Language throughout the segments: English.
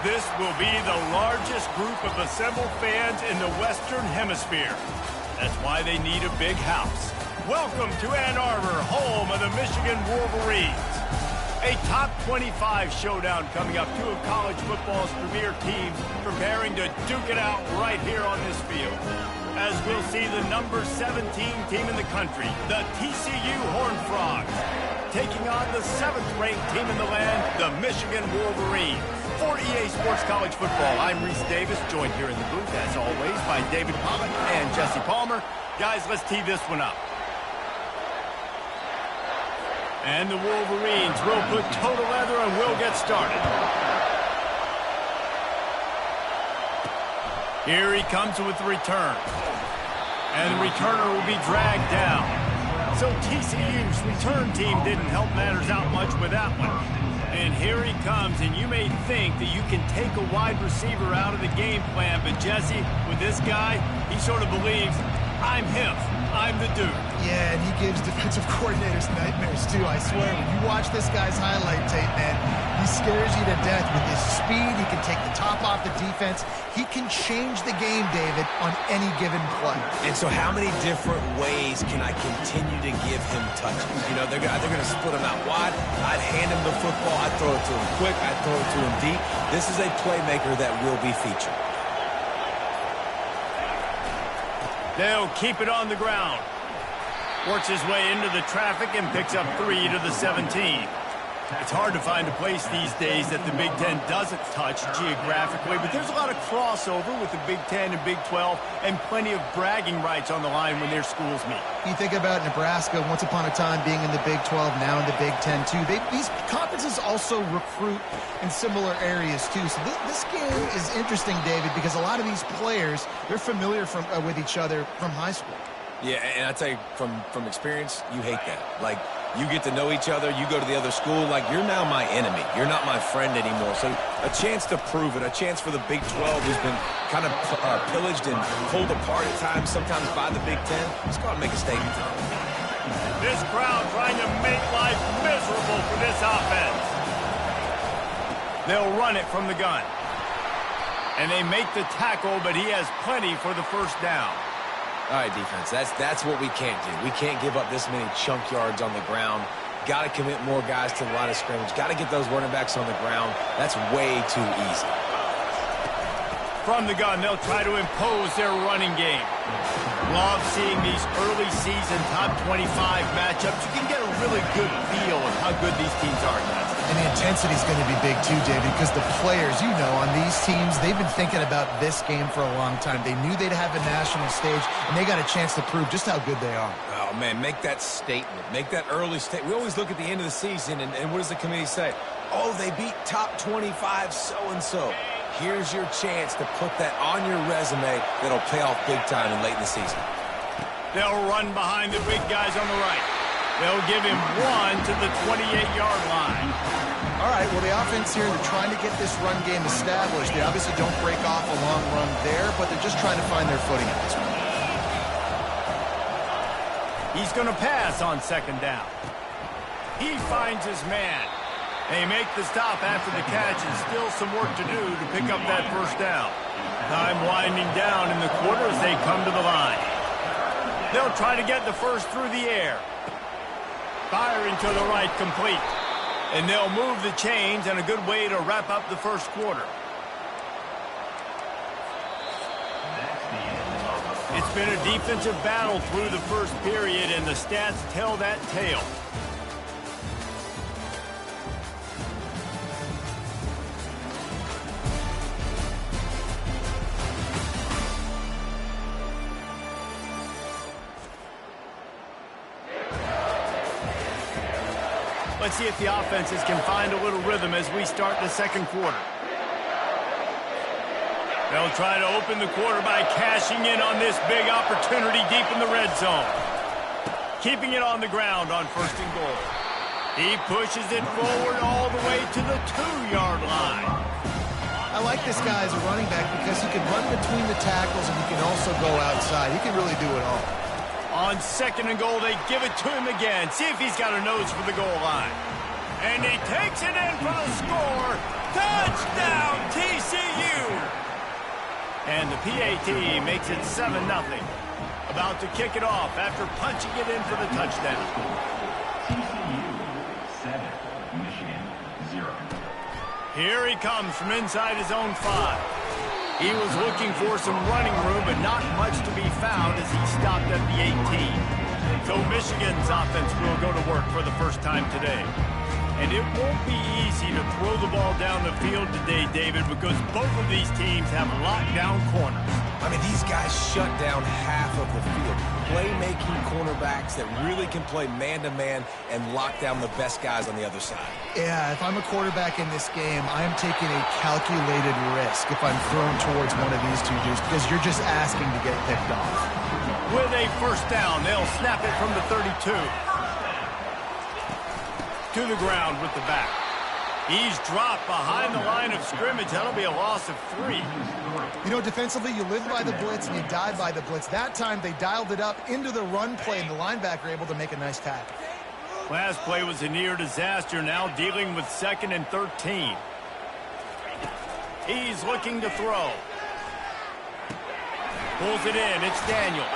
This will be the largest group of assembled fans in the Western Hemisphere. That's why they need a big house. Welcome to Ann Arbor, home of the Michigan Wolverines. A top 25 showdown coming up. Two of college football's premier teams preparing to duke it out right here on this field. As we'll see the number 17 team in the country, the TCU Horned Frogs, taking on the 7th-ranked team in the land, the Michigan Wolverines. For EA Sports College Football, I'm Reese Davis, joined here in the booth, as always, by David Pollock and Jesse Palmer. Guys, let's tee this one up. And the Wolverines will put toe to leather and will get started. Here he comes with the return. And the returner will be dragged down. So TCU's return team didn't help matters out much with that one. And here he comes, and you may think that you can take a wide receiver out of the game plan, but Jesse, with this guy, he sort of believes, I'm him. I'm the dude. Yeah, and he gives defensive coordinators nightmares, too. I swear, when you watch this guy's highlight tape, man, he scares you to death with his speed. He can take the top off the defense. He can change the game, David, on any given play. And so how many different ways can I continue to give him touches? You know, they're going to split him out wide. I'd hand him the football. I'd throw it to him quick. I'd throw it to him deep. This is a playmaker that will be featured. They'll keep it on the ground. Works his way into the traffic and picks up 3 to the 17. It's hard to find a place these days that the Big Ten doesn't touch geographically, but there's a lot of crossover with the Big Ten and Big 12 and plenty of bragging rights on the line when their schools meet. You think about Nebraska, once upon a time being in the Big 12, now in the Big 10 too. These conferences also recruit in similar areas too. So this game is interesting, David, because a lot of these players, they're familiar with each other from high school. Yeah, and I tell you, from experience, you hate that. Like, you get to know each other, you go to the other school, like, you're now my enemy. You're not my friend anymore. So a chance to prove it, a chance for the Big 12, who's been kind of pillaged and pulled apart at times, sometimes by the Big 10. Let's go out and make a statement. This crowd trying to make life miserable for this offense. They'll run it from the gun. And they make the tackle, but he has plenty for the first down. All right, defense, that's what we can't do. We can't give up this many chunk yards on the ground. Got to commit more guys to the line of scrimmage. Got to get those running backs on the ground. That's way too easy. From the gun, they'll try to impose their running game. Love seeing these early season top 25 matchups. You can get a really good feel of how good these teams are, guys. And the intensity is going to be big too, David, because the players, you know, on these teams, they've been thinking about this game for a long time. They knew they'd have a national stage, and they got a chance to prove just how good they are. Oh, man, make that statement. Make that early statement. We always look at the end of the season, and what does the committee say? Oh, they beat top 25 so-and-so. Here's your chance to put that on your resume that'll pay off big time and late in the season. They'll run behind the big guys on the right. They'll give him 1 to the 28-yard line. All right, well, the offense here, they're trying to get this run game established. They obviously don't break off a long run there, but they're just trying to find their footing at this point. He's going to pass on 2nd down. He finds his man. They make the stop after the catch, and still some work to do to pick up that first down. Time winding down in the quarter as they come to the line. They'll try to get the first through the air. Firing to the right, complete. And they'll move the chains, and a good way to wrap up the first quarter. It's been a defensive battle through the first period, and the stats tell that tale. Let's see if the offenses can find a little rhythm as we start the second quarter. They'll try to open the quarter by cashing in on this big opportunity deep in the red zone. Keeping it on the ground on 1st and goal. He pushes it forward all the way to the 2-yard line. I like this guy as a running back because he can run between the tackles and he can also go outside. He can really do it all. On 2nd and goal, they give it to him again. See if he's got a nose for the goal line. And he takes it in for the score. Touchdown, TCU! And the PAT makes it 7-0. About to kick it off after punching it in for the touchdown. TCU 7, Michigan 0. Here he comes from inside his own 5. He was looking for some running room, but not much to be found as he stopped at the 18. So Michigan's offense will go to work for the first time today. And it won't be easy to throw the ball down the field today, David, because both of these teams have lockdown corners. I mean, these guys shut down half of the field. Playmaking cornerbacks that really can play man-to-man and lock down the best guys on the other side. Yeah, if I'm a quarterback in this game, I am taking a calculated risk if I'm thrown towards one of these two dudes because you're just asking to get picked off. With a first down, they'll snap it from the 32. To the ground with the back. He's dropped behind the line of scrimmage. That'll be a loss of 3. You know, defensively, you live by the blitz and you die by the blitz. That time, they dialed it up into the run play, and the linebacker able to make a nice tackle. Last play was a near disaster, now dealing with 2nd and 13. He's looking to throw. Pulls it in. It's Daniels.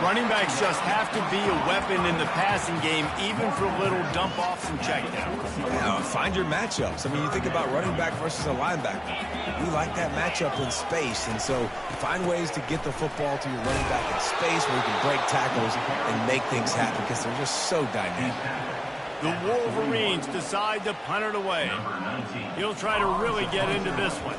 Running backs just have to be a weapon in the passing game, even for little dump-offs and checkdowns. Yeah, find your matchups. I mean, you think about running back versus a linebacker. We like that matchup in space, and so find ways to get the football to your running back in space where you can break tackles and make things happen because they're just so dynamic. The Wolverines decide to punt it away. He'll try to really get into this one.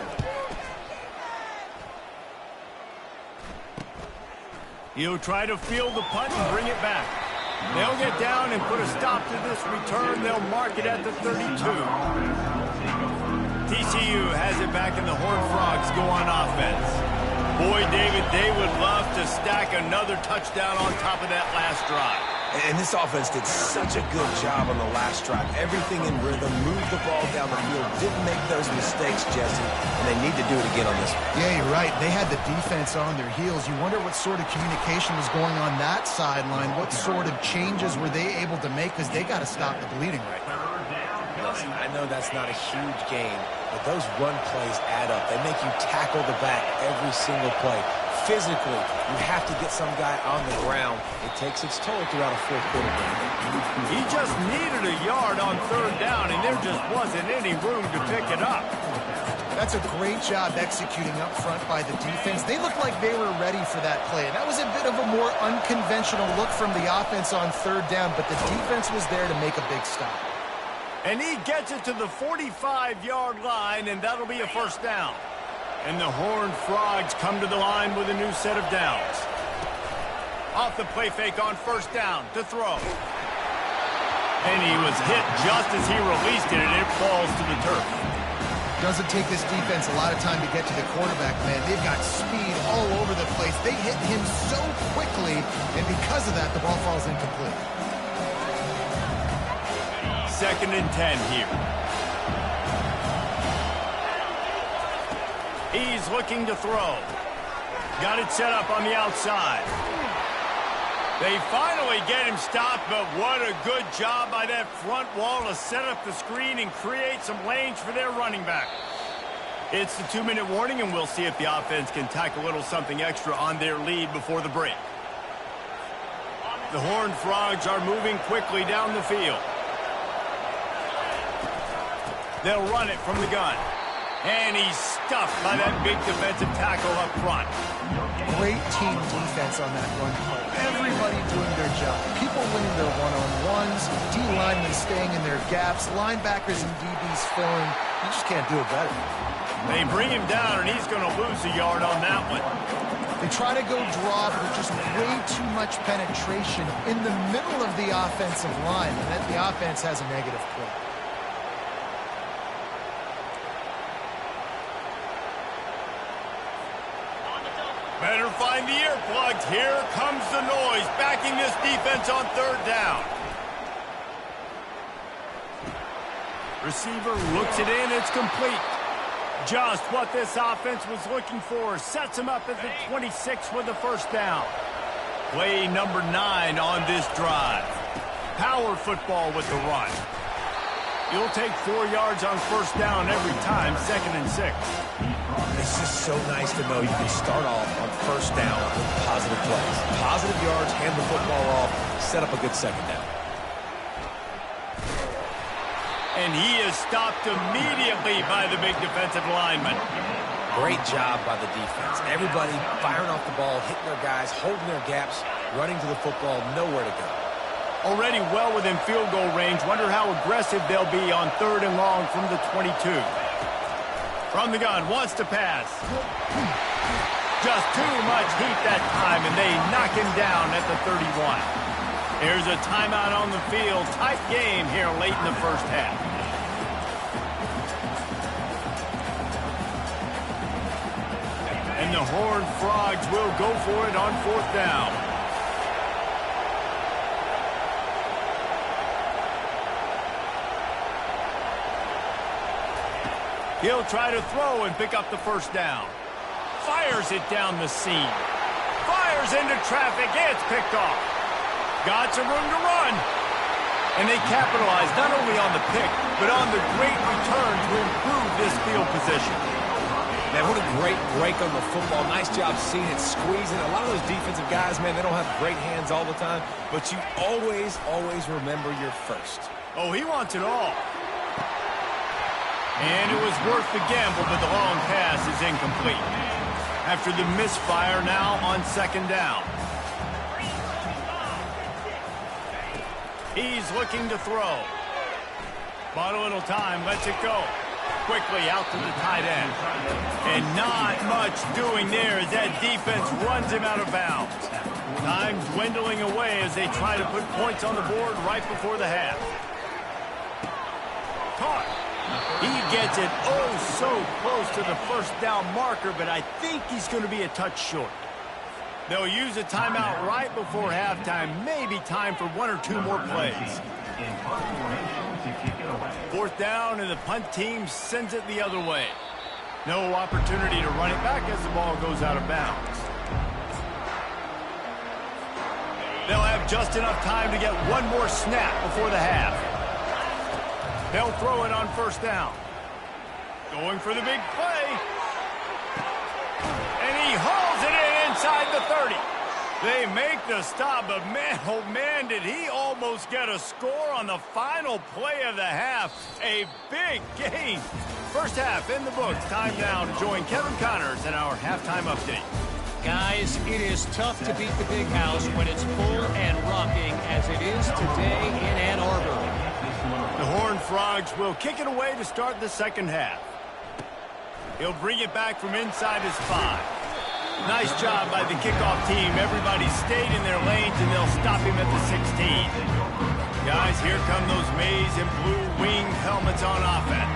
He'll try to field the punt and bring it back. They'll get down and put a stop to this return. They'll mark it at the 32. TCU has it back, and the Horned Frogs go on offense. Boy, David, they would love to stack another touchdown on top of that last drive. And this offense did such a good job on the last drive. Everything in rhythm, moved the ball down the field, didn't make those mistakes, Jesse, and they need to do it again on this one. Yeah, you're right. They had the defense on their heels. You wonder what sort of communication was going on that sideline. What sort of changes were they able to make, because they got to stop the bleeding right now. Listen, I know that's not a huge game, but those run plays add up. They make you tackle the back every single play. Physically, you have to get some guy on the ground. It takes its toll throughout a fourth quarter game. He just needed a yard on 3rd down, and there just wasn't any room to pick it up. That's a great job executing up front by the defense. They looked like they were ready for that play. That was a bit of a more unconventional look from the offense on 3rd down, but the defense was there to make a big stop. And he gets it to the 45-yard line, and that'll be a first down. And the Horned Frogs come to the line with a new set of downs. Off the play fake on 1st down to throw. And he was hit just as he released it, and it falls to the turf. Doesn't take this defense a lot of time to get to the quarterback, man. They've got speed all over the place. They hit him so quickly, and because of that, the ball falls incomplete. 2nd and 10 here. He's looking to throw. Got it set up on the outside. They finally get him stopped, but what a good job by that front wall to set up the screen and create some lanes for their running back. It's the 2-minute warning, and we'll see if the offense can tack a little something extra on their lead before the break. The Horned Frogs are moving quickly down the field. They'll run it from the gun. And he's stuffed by that big defensive tackle up front. Great team defense on that run play. Everybody doing their job. People winning their one-on-ones, D-linemen staying in their gaps, linebackers and DBs filling. You just can't do it better. They bring him down, and he's going to lose a yard on that one. They try to go draw, but just way too much penetration in the middle of the offensive line, and then the offense has a negative play. Better find the earplugs. Here comes the noise, backing this defense on 3rd down. Receiver looks it in. It's complete. Just what this offense was looking for. Sets him up at the 26 with the first down. Play number 9 on this drive. Power football with the run. You'll take 4 yards on first down every time, 2nd and 6. It's just so nice to know you can start off on first down with positive plays. Positive yards, hand the football off, set up a good second down. And he is stopped immediately by the big defensive lineman. Great job by the defense. Everybody firing off the ball, hitting their guys, holding their gaps, running to the football, nowhere to go. Already well within field goal range. Wonder how aggressive they'll be on 3rd and long from the 22. From the gun, wants to pass. Just too much heat that time, and they knock him down at the 31. Here's a timeout on the field. Tight game here late in the first half. And the Horned Frogs will go for it on 4th down. He'll try to throw and pick up the first down. Fires it down the seam. Fires into traffic. It's picked off. Got some room to run. And they capitalize not only on the pick, but on the great return to improve this field position. Man, what a great break on the football. Nice job seeing it squeezing. A lot of those defensive guys, man, they don't have great hands all the time, but you always, always remember your first. Oh, he wants it all. And it was worth the gamble, but the long pass is incomplete. After the misfire, now on 2nd down. He's looking to throw. Bought a little time, lets it go. Quickly out to the tight end. And not much doing there as that defense runs him out of bounds. Time dwindling away as they try to put points on the board right before the half. Caught. He gets it oh so close to the first down marker, but I think he's going to be a touch short. They'll use a timeout right before halftime. Maybe time for 1 or 2 more plays. 4th down, and the punt team sends it the other way. No opportunity to run it back as the ball goes out of bounds. They'll have just enough time to get 1 more snap before the half. They'll throw it on 1st down. Going for the big play. And he hauls it in inside the 30. They make the stop, but man, oh man, did he almost get a score on the final play of the half. A big gain. First half in the books. Time now to join Kevin Connors in our halftime update. Guys, it is tough to beat the Big House when it's full and rocking as it is today in Ann Arbor. The Horned Frogs will kick it away to start the second half. He'll bring it back from inside his 5. Nice job by the kickoff team. Everybody stayed in their lanes, and they'll stop him at the 16. Guys, here come those maize and blue wing helmets on offense.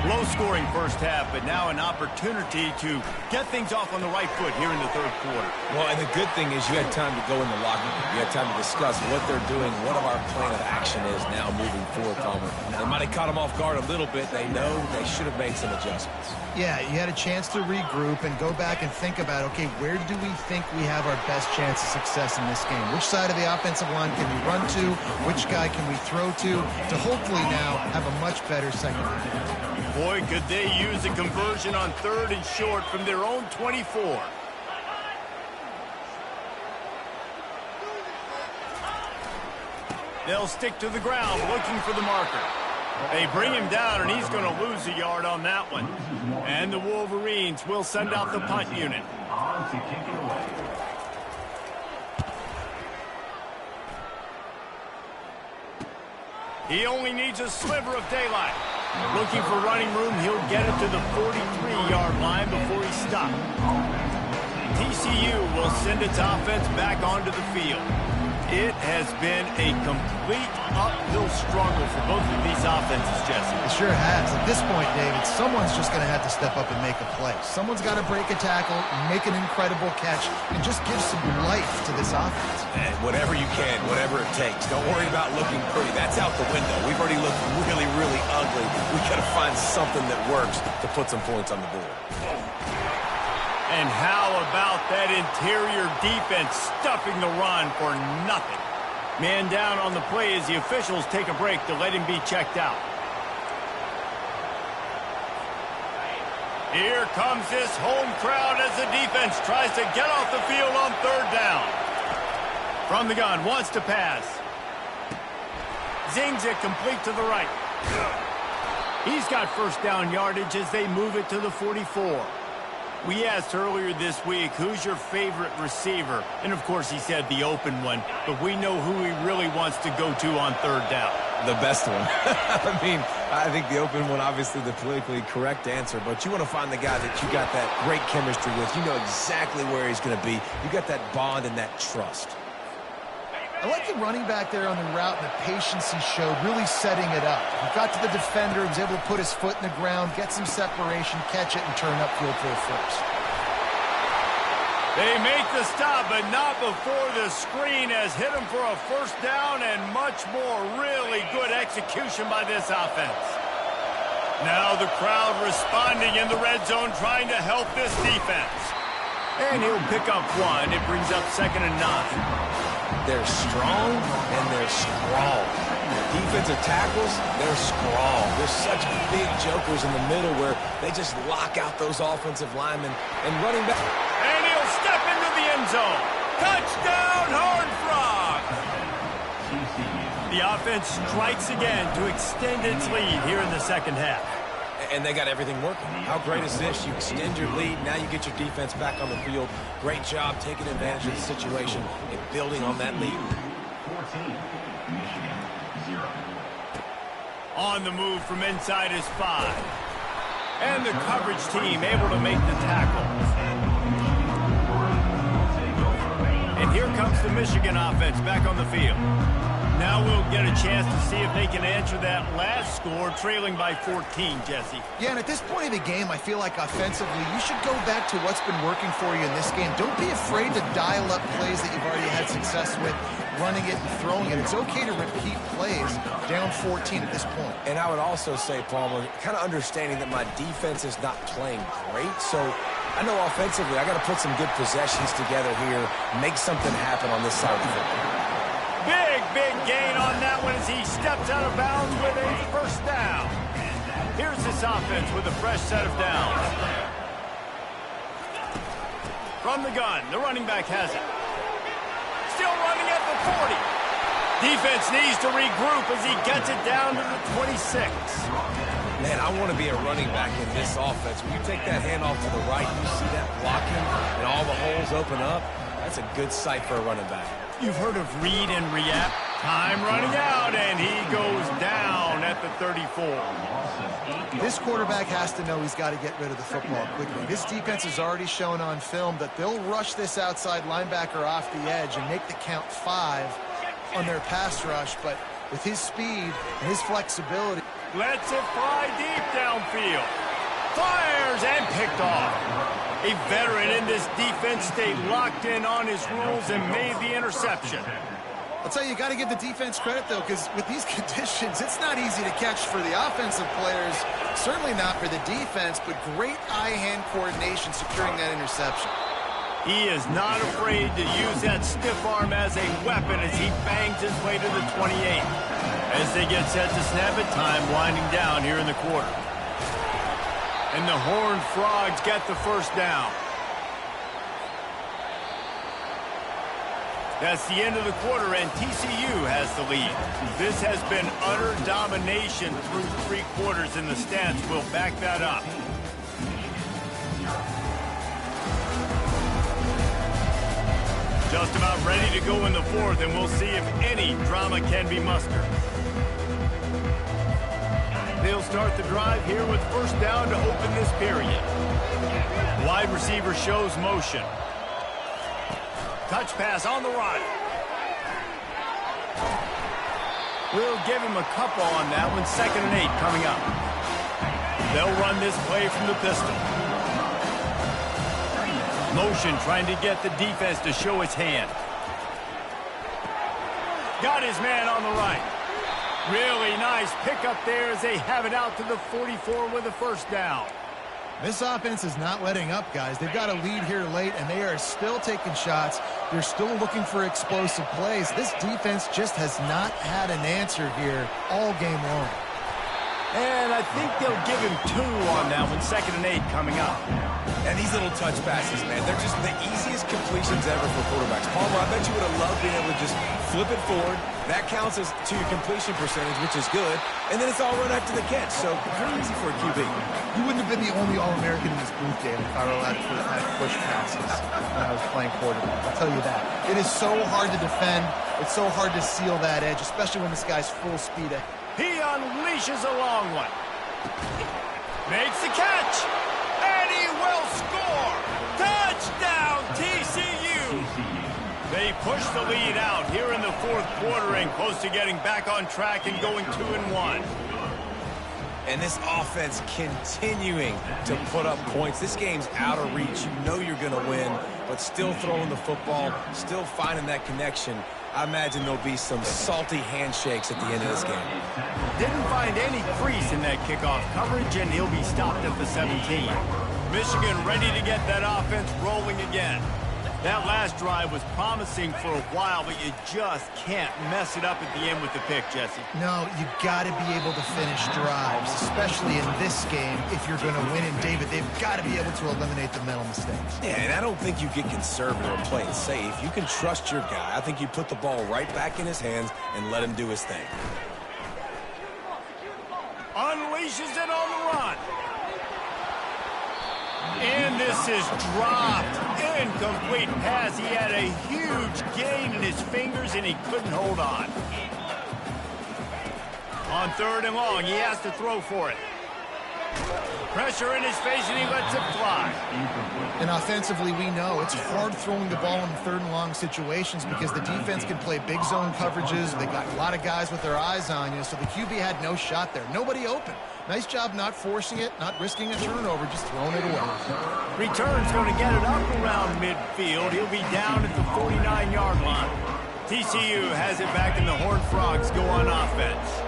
Low-scoring first half, but now an opportunity to get things off on the right foot here in the 3rd quarter. Well, and the good thing is you had time to go in the locker room. You had time to discuss what they're doing, what our plan of action is now moving forward, Palmer. They might have caught them off guard a little bit. They know they should have made some adjustments. Yeah, you had a chance to regroup and go back and think about, okay, where do we think we have our best chance of success in this game? Which side of the offensive line can we run to? Which guy can we throw to hopefully now have a much better second half? Boy, could they use a conversion on 3rd and short from their own 24. They'll stick to the ground looking for the marker. They bring him down, and he's going to lose a yard on that one. And the Wolverines will send out the punt unit. He only needs a sliver of daylight. Looking for running room, he'll get it to the 43-yard line before he's stopped. TCU will send its offense back onto the field. It has been a complete uphill struggle for both of these offenses, Jesse. It sure has. At this point, David, someone's just going to have to step up and make a play. Someone's got to break a tackle, make an incredible catch, and just give some life to this offense. And whatever you can, whatever it takes. Don't worry about looking pretty. That's out the window. We've already looked really, really ugly. We got to find something that works to put some points on the board. And how about that interior defense stuffing the run for nothing? Man down on the play as the officials take a break to let him be checked out. Here comes this home crowd as the defense tries to get off the field on third down. From the gun, wants to pass. Zings it complete to the right. He's got first down yardage as they move it to the 44. We asked earlier this week, who's your favorite receiver? And, of course, he said the open one. But we know who he really wants to go to on third down. The best one. I mean, I think the open one, obviously the politically correct answer, but you want to find the guy that you got that great chemistry with. You know exactly where he's going to be. You got that bond and that trust. I like the running back there on the route and the patience he showed, really setting it up. He got to the defender, was able to put his foot in the ground, get some separation, catch it, and turn upfield for a first. They make the stop, but not before the screen has hit him for a first down and much more. Really good execution by this offense. Now the crowd responding in the red zone, trying to help this defense. And he'll pick up one. It brings up 2nd and 9. They're strong and they're scrawl. Defensive tackles, they're scrawl. There's such big jokers in the middle where they just lock out those offensive linemen and running back. And he'll step into the end zone. Touchdown, Horned Frog! The offense strikes again to extend its lead here in the second half. And they got everything working. How great is this? You extend your lead. Now you get your defense back on the field. Great job taking advantage of the situation and building on that lead. 14, Michigan, 0. On the move from inside is 5. And the coverage team able to make the tackle. And here comes the Michigan offense back on the field. Now we'll get a chance to see if they can answer that last score, trailing by 14, Jesse. Yeah, and at this point of the game, I feel like offensively, you should go back to what's been working for you in this game. Don't be afraid to dial up plays that you've already had success with, running it and throwing it. It's okay to repeat plays down 14 at this point. And I would also say, Palmer, kind of understanding that my defense is not playing great, so I know offensively I got to put some good possessions together here, make something happen on this side of the football. Big gain on that one as he steps out of bounds with a first down. Here's this offense with a fresh set of downs. From the gun, the running back has it. Still running at the 40. Defense needs to regroup as he gets it down to the 26. Man, I want to be a running back in this offense. When you take that handoff to the right, you see that blocking and all the holes open up. That's a good sight for a running back. You've heard of read and react. Time running out, and he goes down at the 34. This quarterback has to know he's got to get rid of the football quickly. This defense has already shown on film that they'll rush this outside linebacker off the edge and make the count 5 on their pass rush, but with his speed and his flexibility. Lets it fly deep downfield. Fires and picked off. A veteran in this defense stayed locked in on his rules and made the interception. I'll tell you, you got to give the defense credit, though, because with these conditions, it's not easy to catch for the offensive players, certainly not for the defense, but great eye-hand coordination securing that interception. He is not afraid to use that stiff arm as a weapon as he bangs his way to the 28. As they get set to snap it, time winding down here in the quarter. And the Horned Frogs get the first down. That's the end of the quarter, and TCU has the lead. This has been utter domination through 3 quarters, and the stats will back that up. Just about ready to go in the 4th, and we'll see if any drama can be mustered. They'll start the drive here with first down to open this period. Wide receiver shows motion. Touch pass on the right. We'll give him a couple on that one. 2nd and 8 coming up. They'll run this play from the pistol. Motion trying to get the defense to show its hand. Got his man on the right. Really nice pickup there as they have it out to the 44 with a first down. This offense is not letting up, guys. They've got a lead here late, and they are still taking shots. They're still looking for explosive plays. This defense just has not had an answer here all game long. And I think they'll give him 2 on that one, 2nd and 8 coming up. And these little touch passes, man, they're just the easiest completions ever for quarterbacks. Palmer, I bet you would have loved being able to just flip it forward. That counts as to your completion percentage, which is good. And then it's all run after the catch, so pretty easy for a QB. You wouldn't have been the only All-American in this booth, Dan, if I were allowed to push passes when I was playing quarterback. I'll tell you that. It is so hard to defend. It's so hard to seal that edge, especially when this guy's full speed. He unleashes a long one. Makes the catch. And he will score. Touchdown, TCU. They push the lead out here in the 4th quarter and close to getting back on track and going 2-1. And this offense continuing to put up points. This game's out of reach. You know you're going to win, but still throwing the football, still finding that connection. I imagine there'll be some salty handshakes at the end of this game. Didn't find any crease in that kickoff coverage, and he'll be stopped at the 17. Michigan ready to get that offense rolling again. That last drive was promising for a while, but you just can't mess it up at the end with the pick, Jesse. No, you got to be able to finish drives, especially in this game. If you're going to win in David, they've got to be able to eliminate the mental mistakes. Yeah, and I don't think you get conservative or play it safe. You can trust your guy. I think you put the ball right back in his hands and let him do his thing. Unleashes it on the run. And this is dropped. Incomplete pass. He had a huge gain in his fingers, and he couldn't hold on. On 3rd and long, he has to throw for it. Pressure in his face, and he lets it fly. And offensively, we know it's hard throwing the ball in 3rd and long situations because the defense can play big zone coverages. They got a lot of guys with their eyes on you, so the QB had no shot there. Nobody open. Nice job not forcing it, not risking a turnover, just throwing it away. Return's going to get it up around midfield. He'll be down at the 49-yard line. TCU has it back, and the Horned Frogs go on offense.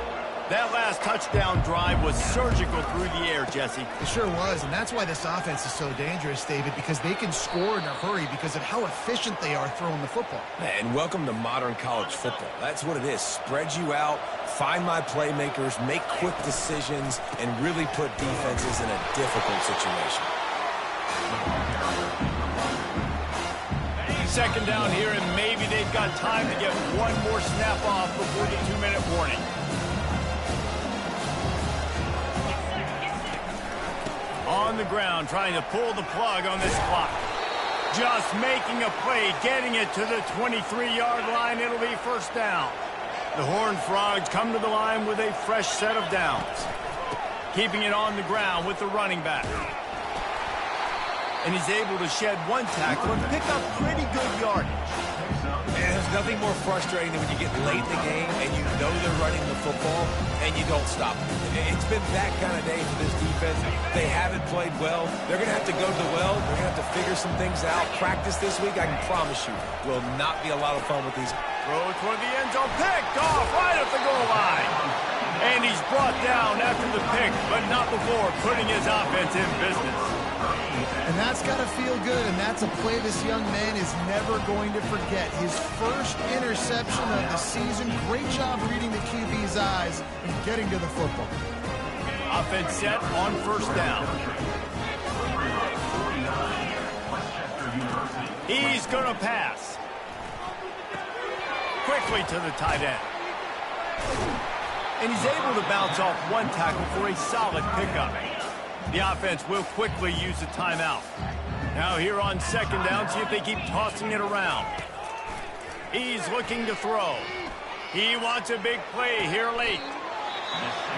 That last touchdown drive was surgical through the air, Jesse. It sure was, and that's why this offense is so dangerous, David, because they can score in a hurry because of how efficient they are throwing the football. And welcome to modern college football. That's what it is. Spread you out, find my playmakers, make quick decisions, and really put defenses in a difficult situation. 2nd down here, and maybe they've got time to get one more snap off before the 2-minute warning. On the ground, trying to pull the plug on this clock. Just making a play, getting it to the 23-yard line. It'll be 1st down. The Horned Frogs come to the line with a fresh set of downs. Keeping it on the ground with the running back. And he's able to shed 1 tackle and pick up pretty good yardage. And there's nothing more frustrating than when you get late in the game and you know they're running the football and you don't stop them. It's been that kind of day for this defense. They haven't played well. They're going to have to go to the well. They're going to have to figure some things out. Practice this week, I can promise you, will not be a lot of fun with these. Throw toward the end zone, picked off right at the goal line. And he's brought down after the pick, but not before putting his offense in business. And that's got to feel good, and that's a play this young man is never going to forget. His first interception of the season. Great job reading the QB's eyes and getting to the football. Offense set on 1st down. He's going to pass. Quickly to the tight end. And he's able to bounce off 1 tackle for a solid pickup. The offense will quickly use a timeout. Now here on 2nd down, see if they keep tossing it around. He's looking to throw. He wants a big play here late.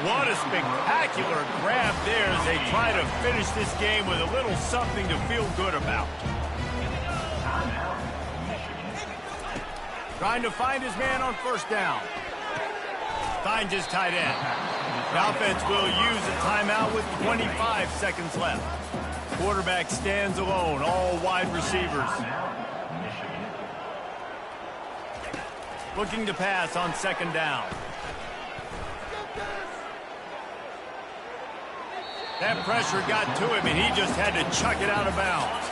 What a spectacular grab there as they try to finish this game with a little something to feel good about. Trying to find his man on 1st down. Finds his tight end. The offense will use a timeout with 25 seconds left. Quarterback stands alone, all wide receivers. Looking to pass on 2nd down. That pressure got to him, and he just had to chuck it out of bounds.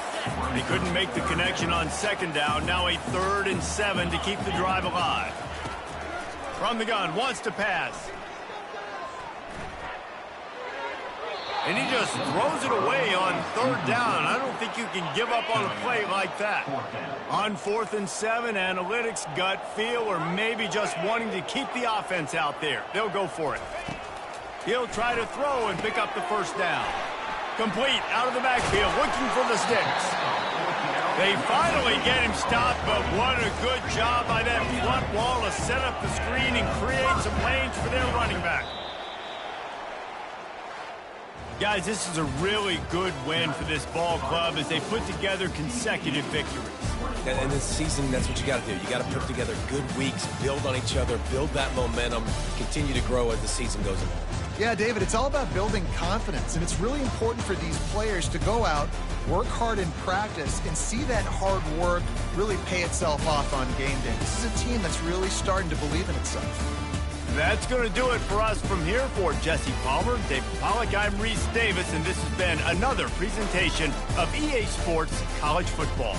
He couldn't make the connection on 2nd down. Now a 3rd and 7 to keep the drive alive. From the gun, wants to pass. And he just throws it away on third down. I don't think you can give up on a play like that. On 4th and 7, analytics, gut feel, or maybe just wanting to keep the offense out there. They'll go for it. He'll try to throw and pick up the first down. Complete out of the backfield, looking for the sticks. They finally get him stopped, but what a good job by that front wall to set up the screen and create some lanes for their running back. Guys, this is a really good win for this ball club as they put together consecutive victories. And this season, that's what you got to do. You got to put together good weeks, build on each other, build that momentum, continue to grow as the season goes along. Yeah, David, it's all about building confidence, and it's really important for these players to go out, work hard in practice, and see that hard work really pay itself off on game day. This is a team that's really starting to believe in itself. That's going to do it for us from here. For Jesse Palmer, David Pollack, I'm Reese Davis, and this has been another presentation of EA Sports College Football.